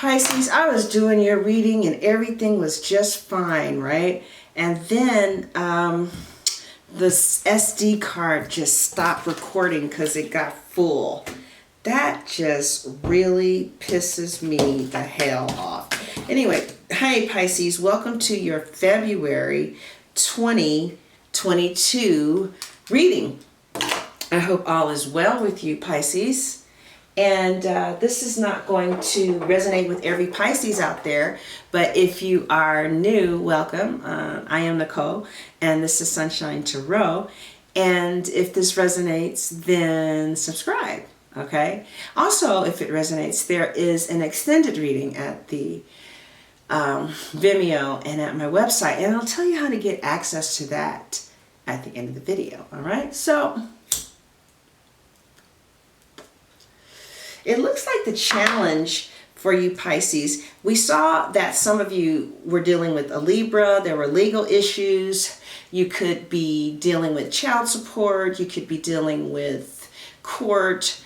Pisces, I was doing your reading and everything was just fine, right? And then the SD card just stopped recording because it got full. That just really pisses me the hell off. Anyway, hey Pisces, welcome to your February 2022 reading. I hope all is well with you, Pisces. And this is not going to resonate with every Pisces out there, but if you are new, welcome. I am Nicole, and this is Sunshine Tarot. And if this resonates, then subscribe, okay? Also, if it resonates, there is an extended reading at the Vimeo and at my website, and I'll tell you how to get access to that at the end of the video, all right? So it looks like the challenge for you Pisces, we saw that some of you were dealing with a Libra, there were legal issues, you could be dealing with child support, you could be dealing with court,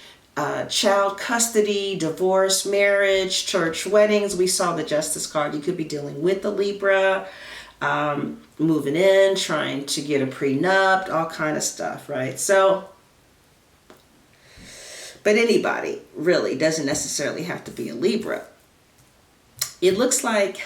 child custody, divorce, marriage, church weddings. We saw the Justice card. You could be dealing with the Libra, moving in, trying to get a prenup, all kind of stuff, right? So, but anybody really doesn't necessarily have to be a Libra. It looks like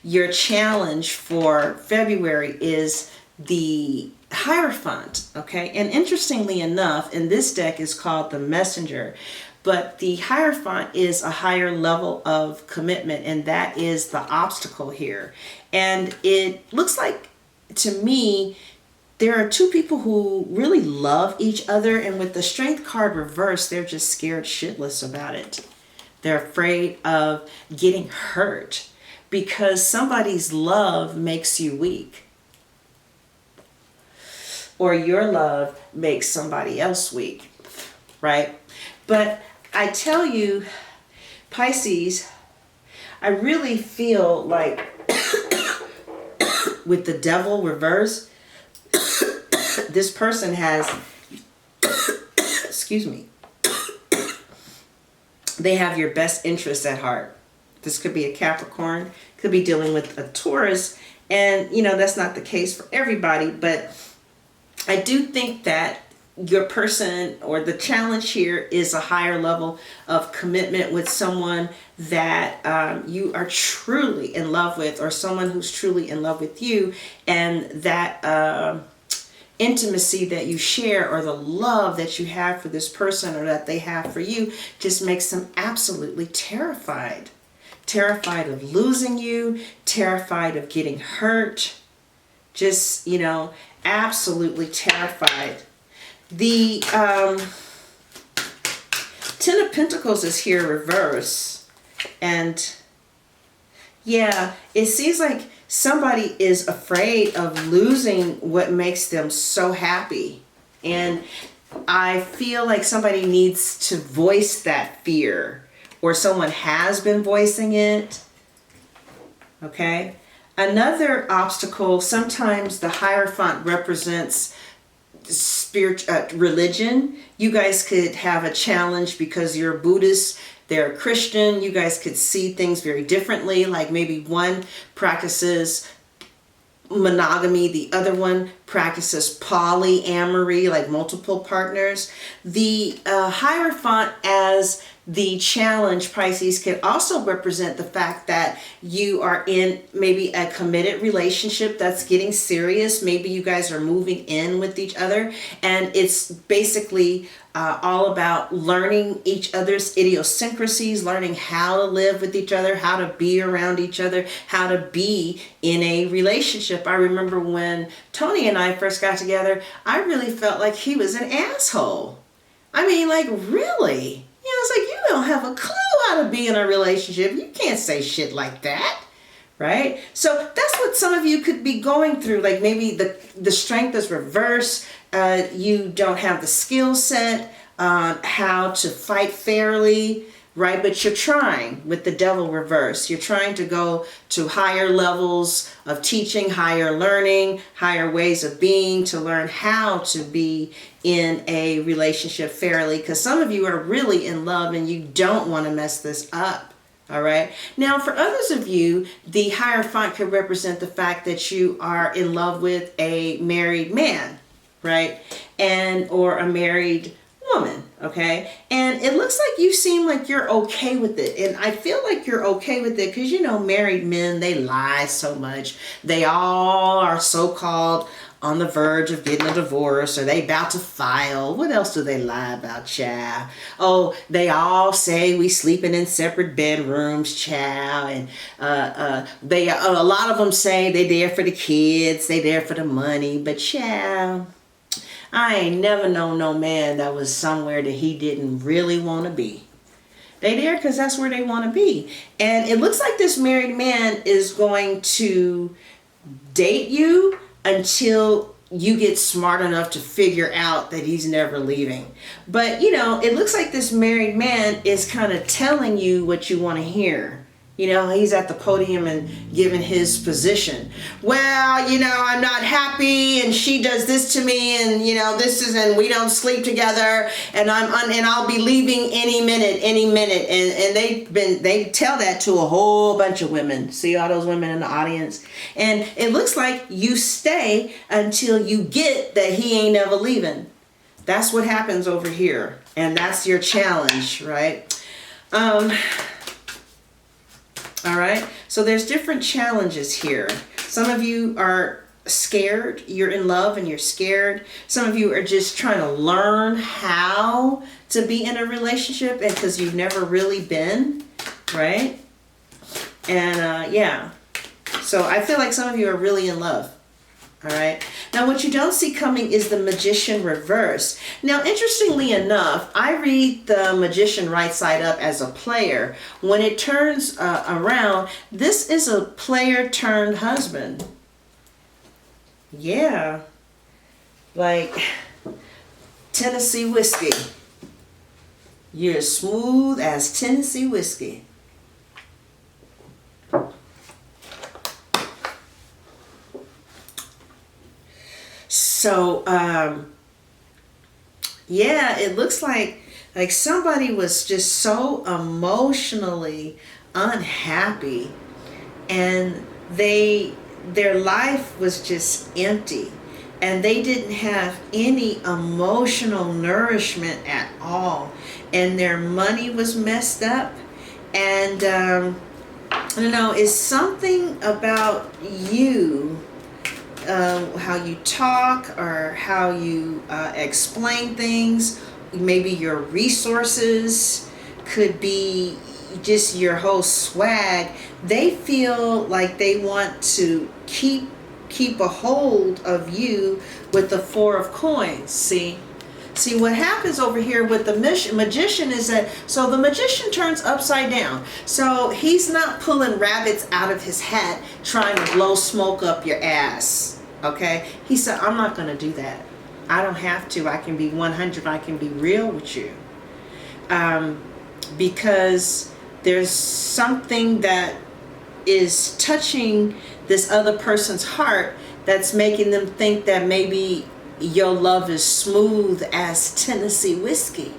your challenge for February is the Hierophant, okay? And interestingly enough, in this deck is called the Messenger, but the Hierophant is a higher level of commitment, and that is the obstacle here. And it looks like, to me, there are two people who really love each other, and with the Strength card reversed, they're just scared shitless about it. They're afraid of getting hurt because somebody's love makes you weak, or your love makes somebody else weak, right? But I tell you, Pisces, I really feel like with the Devil reverse, this person has, excuse me, they have your best interests at heart. This could be a Capricorn, could be dealing with a Taurus, and you know, that's not the case for everybody, but I do think that your person, or the challenge here, is a higher level of commitment with someone that you are truly in love with, or someone who's truly in love with you, and that intimacy that you share, or the love that you have for this person, or that they have for you, just makes them absolutely terrified. Terrified of losing you, terrified of getting hurt, just, you know, absolutely terrified. The Ten of Pentacles is here reverse, and yeah, it seems like somebody is afraid of losing what makes them so happy, and I feel like somebody needs to voice that fear, or someone has been voicing it, okay? Another obstacle, sometimes the Hierophant represents religion. You guys could have a challenge because you're Buddhist, they're Christian. You guys could see things very differently, like maybe one practices monogamy, the other one practices polyamory, like multiple partners. The Hierophant as the challenge, Pisces, can also represent the fact that you are in maybe a committed relationship that's getting serious. Maybe you guys are moving in with each other, and it's basically all about learning each other's idiosyncrasies, learning how to live with each other, how to be around each other, how to be in a relationship. I remember when Tony and I first got together, I really felt like he was an asshole. I mean, like, really? You know, it's like, you don't have a clue how to be in a relationship. You can't say shit like that, right? So that's what some of you could be going through. Like maybe the Strength is reversed. You don't have the skill set, how to fight fairly, right? But you're trying with the Devil reverse. You're trying to go to higher levels of teaching, higher learning, higher ways of being, to learn how to be in a relationship fairly. Because some of you are really in love and you don't want to mess this up, All right. Now, for others of you, the Hierophant could represent the fact that you are in love with a married man, right? And or a married woman, okay? And it looks like you seem like you're okay with it. And I feel like you're okay with it because, you know, married men, they lie so much. They all are so-called on the verge of getting a divorce, or they about to file. What else do they lie about, child? Oh, they all say we sleeping in separate bedrooms, child. And a lot of them say they there for the kids, they there for the money. But child, I ain't never known no man that was somewhere that he didn't really want to be. They there because that's where they want to be. And it looks like this married man is going to date you until you get smart enough to figure out that he's never leaving. But, you know, it looks like this married man is kind of telling you what you want to hear. You know, he's at the podium and giving his position. Well, you know, I'm not happy, and she does this to me, and you know, and we don't sleep together, and I'll be leaving any minute, and they tell that to a whole bunch of women. See all those women in the audience, and it looks like you stay until you get that he ain't never leaving. That's what happens over here, and that's your challenge, right? All right, so there's different challenges here. Some of you are scared. You're in love and you're scared. Some of you are just trying to learn how to be in a relationship, and because you've never really been, right? And yeah, so I feel like some of you are really in love. All right. Now, what you don't see coming is the Magician reverse. Now, interestingly enough, I read the Magician right side up as a player. When it turns around, this is a player turned husband. Yeah. Like Tennessee whiskey. You're as smooth as Tennessee whiskey. So, yeah, it looks like somebody was just so emotionally unhappy, and their life was just empty, and they didn't have any emotional nourishment at all, and their money was messed up, and I don't know, it's something about you. How you talk or how you explain things, maybe your resources, could be just your whole swag. They feel like they want to keep a hold of you with the Four of Coins. See what happens over here with the Magician is that, so the Magician turns upside down. So he's not pulling rabbits out of his hat trying to blow smoke up your ass. Okay? He said, I'm not going to do that. I don't have to. I can be 100. I can be real with you. Because there's something that is touching this other person's heart that's making them think that maybe your love is smooth as Tennessee whiskey.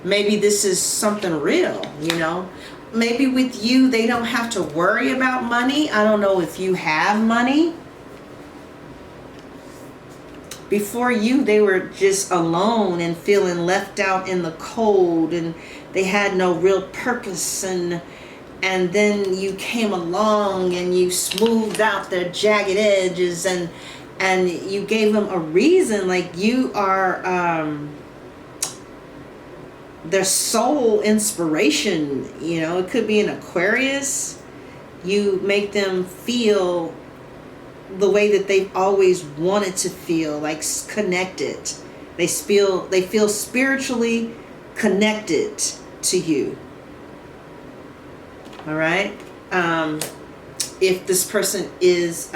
Maybe this is something real, you know. Maybe with you, they don't have to worry about money. I don't know if you have money. Before you, they were just alone and feeling left out in the cold, and they had no real purpose, and then you came along and you smoothed out their jagged edges, and you gave them a reason, like you are their soul inspiration. You know, it could be an Aquarius. You make them feel the way that they've always wanted to feel, like connected. They feel spiritually connected to you. All right. If this person is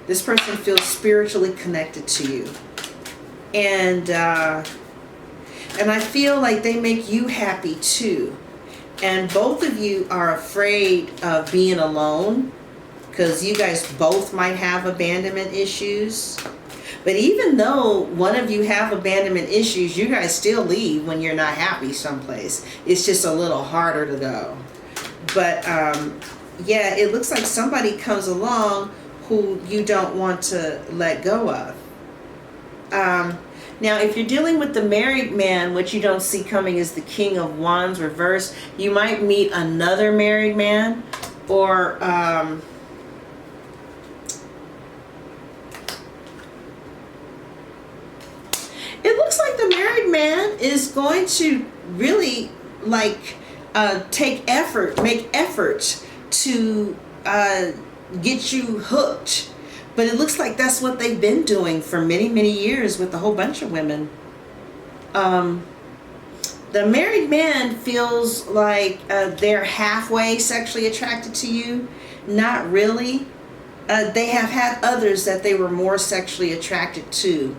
this person feels spiritually connected to you, and I feel like they make you happy too. And both of you are afraid of being alone, because you guys both might have abandonment issues. But even though one of you have abandonment issues, you guys still leave when you're not happy someplace. It's just a little harder to go. But yeah, it looks like somebody comes along who you don't want to let go of. Now, if you're dealing with the married man, what you don't see coming is the King of Wands reverse. You might meet another married man, or it looks like the married man is going to really like make effort to get you hooked. But it looks like that's what they've been doing for many, many years with a whole bunch of women. The married man feels like they're halfway sexually attracted to you. Not really. They have had others that they were more sexually attracted to.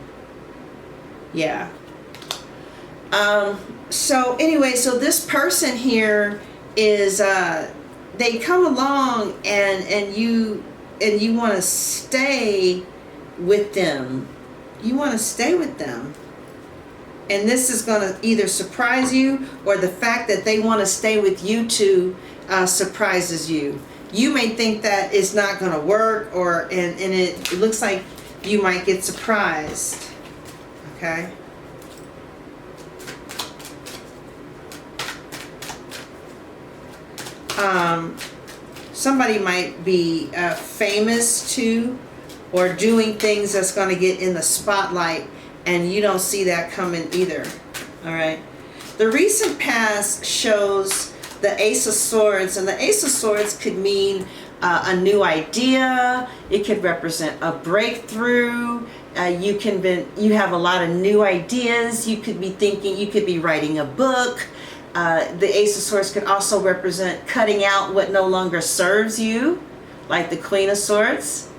Yeah. So anyway, so this person here is, they come along and you want to stay with them. You want to stay with them. And this is going to either surprise you, or the fact that they want to stay with you too surprises you. You may think that it's not going to work, and it looks like you might get surprised. Okay? Somebody might be famous too, or doing things that's going to get in the spotlight, and you don't see that coming either. All right. The recent past shows the Ace of Swords, and the Ace of Swords could mean a new idea. It could represent a breakthrough. You have a lot of new ideas. You could be thinking, you could be writing a book. The Ace of Swords could also represent cutting out what no longer serves you, like the Queen of Swords.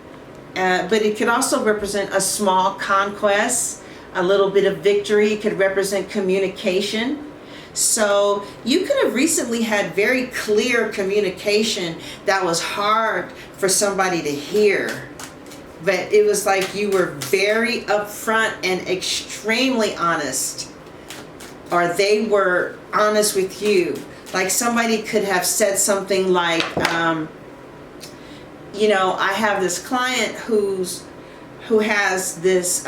But it could also represent a small conquest, a little bit of victory. It could represent communication. So you could have recently had very clear communication that was hard for somebody to hear. But it was like you were very upfront and extremely honest. Or they were honest with you. Like somebody could have said something like, you know, I have this client who has this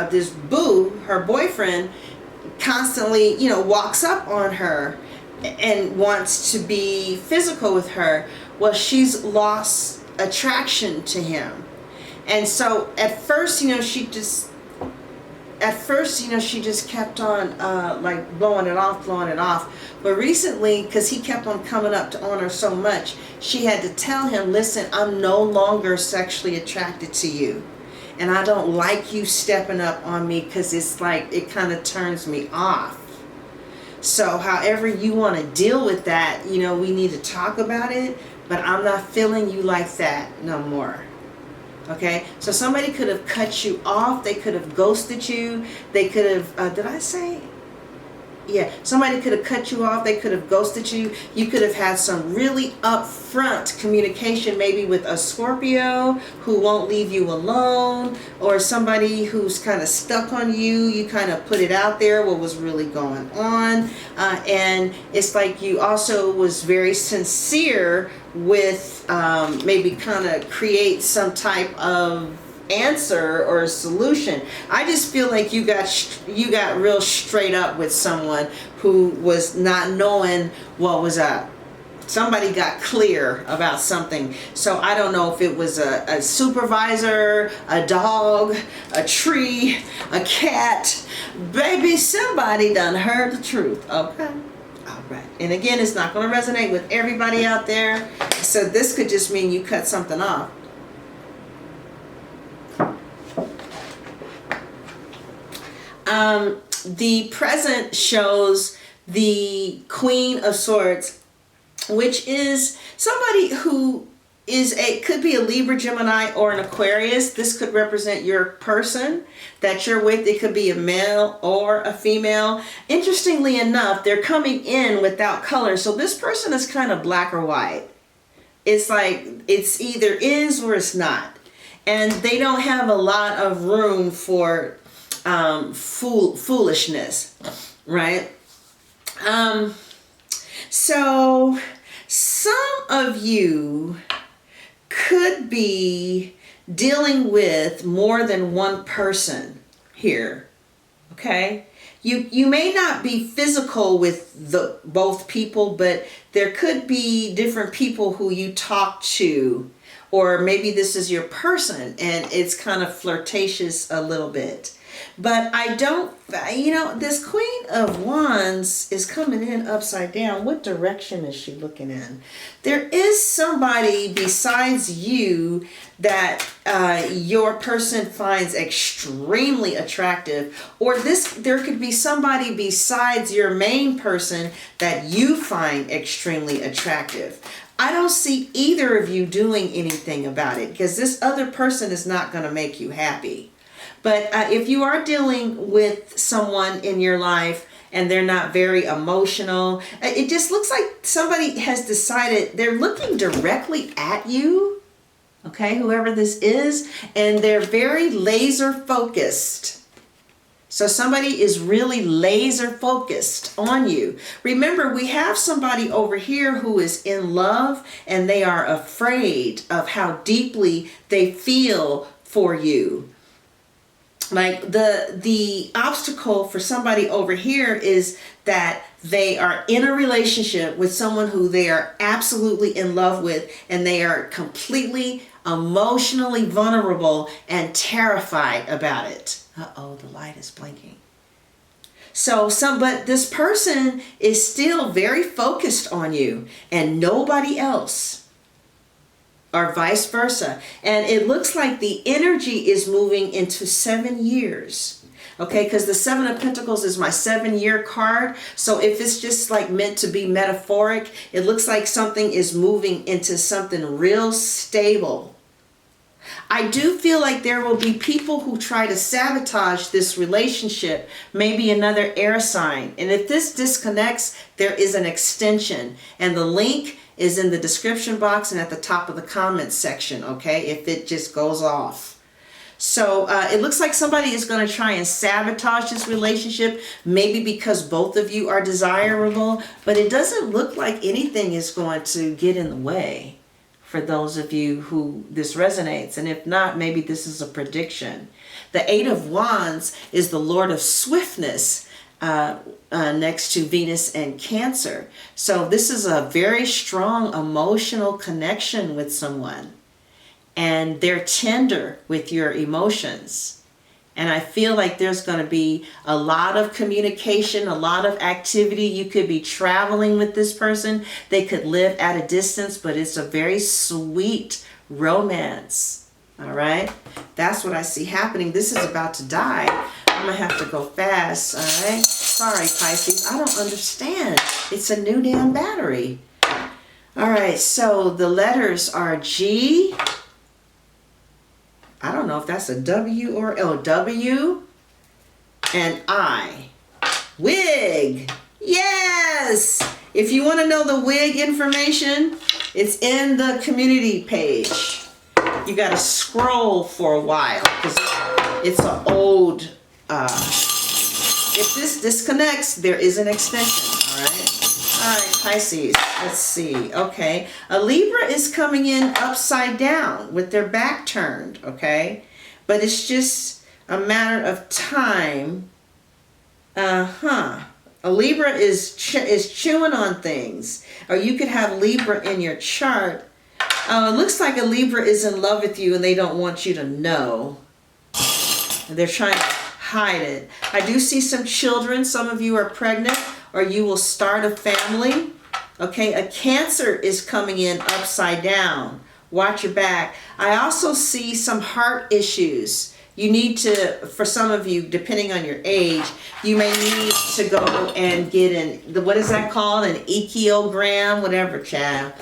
this boo, her boyfriend, constantly, you know, walks up on her and wants to be physical with her. Well, she's lost attraction to him. And so at first, you know, she just kept on like blowing it off. But recently, because he kept on coming up on her so much, she had to tell him, listen, I'm no longer sexually attracted to you. And I don't like you stepping up on me, because it's like, it kind of turns me off. So however you want to deal with that, you know, we need to talk about it, but I'm not feeling you like that no more. Okay, so somebody could have cut you off. They could have ghosted you. They could have, did I say? Yeah, somebody could have cut you off. They could have ghosted you. You could have had some really upfront communication, maybe with a Scorpio who won't leave you alone, or somebody who's kind of stuck on you. You kind of put it out there, what was really going on. And it's like you also was very sincere with maybe kind of create some type of answer or a solution. I just feel like you got real straight up with someone who was not knowing what was up. Somebody got clear about something. So I don't know if it was a supervisor, a dog, a tree, a cat. Baby, somebody done heard the truth. Okay. All right. And again, it's not going to resonate with everybody out there. So this could just mean you cut something off. The present shows the Queen of Swords, which is somebody who could be a Libra, Gemini, or an Aquarius. This could represent your person that you're with. It could be a male or a female. Interestingly enough, they're coming in without color. So this person is kind of black or white. It's like it's either is or it's not. and they don't have a lot of room for foolishness, right? So some of you could be dealing with more than one person here, okay? You may not be physical with both people, but there could be different people who you talk to, or maybe this is your person and it's kind of flirtatious a little bit. But I don't, this Queen of Wands is coming in upside down. What direction is she looking in? There is somebody besides you that your person finds extremely attractive, or there could be somebody besides your main person that you find extremely attractive. I don't see either of you doing anything about it, because this other person is not going to make you happy. But if you are dealing with someone in your life and they're not very emotional, it just looks like somebody has decided they're looking directly at you, okay, whoever this is, and they're very laser focused. So somebody is really laser focused on you. Remember, we have somebody over here who is in love and they are afraid of how deeply they feel for you. Like the obstacle for somebody over here is that they are in a relationship with someone who they are absolutely in love with, and they are completely emotionally vulnerable and terrified about it. Uh-oh, the light is blinking. But this person is still very focused on you and nobody else, or vice versa. And it looks like the energy is moving into 7 years. Okay, because the 7 of Pentacles is my 7-year card. So if it's just like meant to be metaphoric, it looks like something is moving into something real stable. I do feel like there will be people who try to sabotage this relationship, maybe another air sign. And if this disconnects, there is an extension. And the link is in the description box and at the top of the comments section, okay, if it just goes off. So it looks like somebody is going to try and sabotage this relationship, maybe because both of you are desirable, but it doesn't look like anything is going to get in the way for those of you who this resonates. And if not, maybe this is a prediction. The 8 of Wands is the Lord of Swiftness, next to Venus and Cancer. So this is a very strong emotional connection with someone, and they're tender with your emotions. And I feel like there's going to be a lot of communication, a lot of activity. You could be traveling with this person. They could live at a distance, but it's a very sweet romance. All right. That's what I see happening. This is about to die. I'm going to have to go fast. All right. Sorry, Pisces. I don't understand. It's a new damn battery. All right. So the letters are G. I don't know if that's a W or L. W and I. Wig. Yes. If you want to know the wig information, it's in the community page. You got to scroll for a while because it's an old, if this disconnects, there is an extension. All right, Pisces, let's see. Okay, a Libra is coming in upside down with their back turned, okay? But it's just a matter of time. A Libra is chewing on things. Or you could have Libra in your chart. It looks like a Libra is in love with you and they don't want you to know. They're trying to hide it. I do see some children. Some of you are pregnant, or you will start a family. Okay, a Cancer is coming in upside down. Watch your back. I also see some heart issues. You need to, for some of you, depending on your age, you may need to go and get what is that called? An echiogram, whatever, child.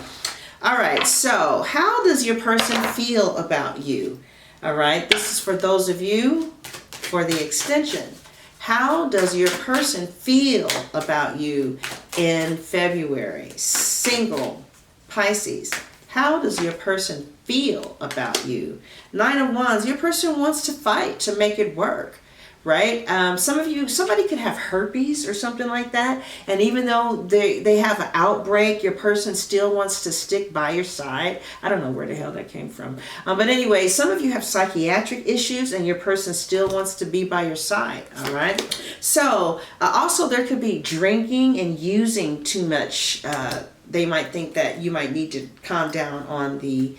All right, so how does your person feel about you? All right, this is for those of you for the extension. How does your person feel about you in February? Single, Pisces. How does your person feel about you? Nine of Wands, your person wants to fight to make it work, right? Some of you, somebody could have herpes or something like that, and even though they have an outbreak, your person still wants to stick by your side. I don't know where the hell that came from. But anyway, some of you have psychiatric issues and your person still wants to be by your side, all right? So also there could be drinking and using too much. They might think that you might need to calm down on the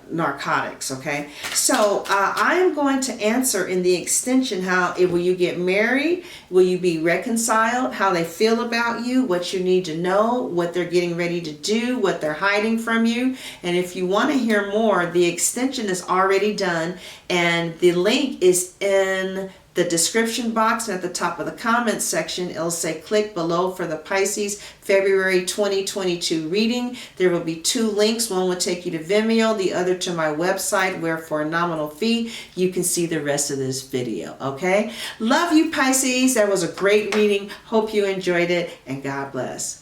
narcotics, okay? So I am going to answer in the extension how will you get married, will you be reconciled, how they feel about you, what you need to know, what they're getting ready to do, what they're hiding from you. And if you want to hear more, the extension is already done and the link is in the description box, and at the top of the comments section it'll say click below for the Pisces February 2022 reading. There will be two links. One will take you to Vimeo, the other to my website, where for a nominal fee you can see the rest of this video. Okay, love you Pisces. That was a great reading. Hope you enjoyed it, and God bless.